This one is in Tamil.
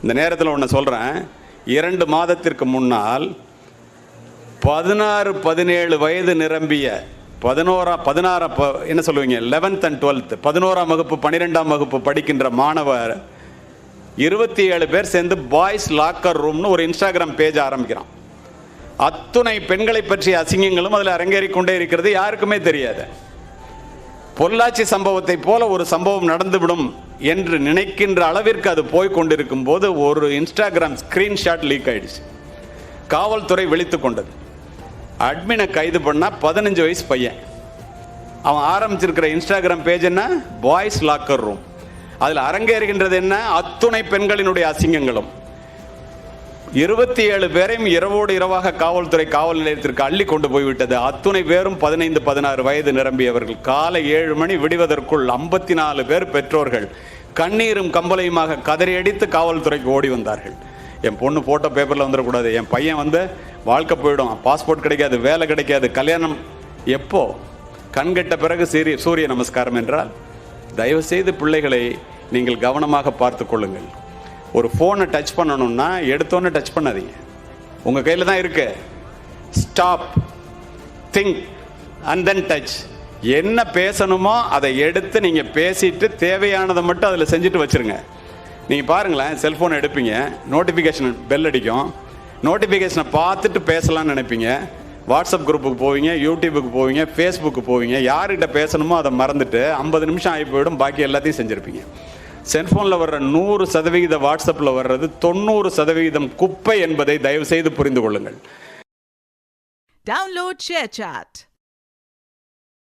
இந்த நேரத்தில் ஒன்று சொல்கிறேன். 2 மாதத்திற்கு முன்னால் 16-17 வயது நிரம்பிய 16 என்ன சொல்லுவீங்க 11th and 12th 11ஆம் வகுப்பு 12ஆம் வகுப்பு படிக்கின்ற மாணவர் 27 பேர் சேர்ந்து பாய்ஸ் லாக்கர் ரூம்னு ஒரு இன்ஸ்டாகிராம் பேஜ் ஆரம்பிக்கிறான். அத்துணை பெண்களை பற்றிய அசிங்கங்களும் அதில் அரங்கேறிக்கொண்டே இருக்கிறது. யாருக்குமே தெரியாது. பொள்ளாச்சி சம்பவத்தை போல ஒரு சம்பவம் நடந்துவிடும் என்று நினைக்கின்ற அளவிற்கு அது போய்கொண்டிருக்கும் போது ஒரு இன்ஸ்டாகிராம் ஸ்கிரீன்ஷாட் லீக் ஆயிடுச்சு. காவல்துறை விழித்து கொண்டது. அட்மினை கைது பண்ணா 15 வயசு பையன். அவன் ஆரம்பிச்சிருக்கிற இன்ஸ்டாகிராம் பேஜ் என்ன? Boys locker room. அதில் அரங்கேறுகின்றது என்ன? அத்துணை பெண்களினுடைய அசிங்கங்களும். 27 பேரையும் இரவோடு இரவாக காவல்துறை காவல் நிலையத்திற்கு அள்ளி கொண்டு போய்விட்டது. அத்துணை பேரும் 15-16 வயது நிரம்பியவர்கள். காலை 7 மணி விடுவதற்குள் 54 பேர் பெற்றோர்கள் கண்ணீரும் கம்பளையுமாக கதறியடித்து காவல்துறைக்கு ஓடி வந்தார்கள். என் பொண்ணு போட்டோ பேப்பரில் வந்துடக்கூடாது, என் பையன் வந்து வாழ்க்கை போயிடும், பாஸ்போர்ட் கிடைக்காது, வேலை கிடைக்காது, கல்யாணம் எப்போ? கண்கெட்ட பிறகு சூரிய நமஸ்காரம் என்றால் தயவுசெய்து பிள்ளைகளை நீங்கள் கவனமாக பார்த்து கொள்ளுங்கள். ஒரு ஃபோனை டச் பண்ணணும்னா எடுத்தோன்னு டச் பண்ணாதீங்க. உங்கள் கையில் தான் இருக்கு. Stop, think and then touch. என்ன பேசணுமோ அதை எடுத்து நீங்கள் பேசிட்டு தேவையானதை மட்டும் அதில் செஞ்சுட்டு வச்சுருங்க. நீங்கள் பாருங்களேன், செல்ஃபோன் எடுப்பீங்க, நோட்டிஃபிகேஷன் பெல் அடிக்கும், நோட்டிஃபிகேஷனை பார்த்துட்டு பேசலாம்னு நினைப்பீங்க. வாட்ஸ்அப் குரூப்புக்கு போவீங்க, யூடியூபுக்கு போவீங்க, ஃபேஸ்புக்கு போவீங்க. யார்கிட்ட பேசணுமோ அதை மறந்துட்டு 50 நிமிஷம் ஆகி போயிடும், பாக்கி எல்லாத்தையும் செஞ்சுருப்பீங்க. செல்ஃபோனில் வர்ற 100% வாட்ஸ்அப்பில் வர்றது 90% குப்பை என்பதை தயவு செய்து புரிந்து கொள்ளுங்கள். Download ShareChat.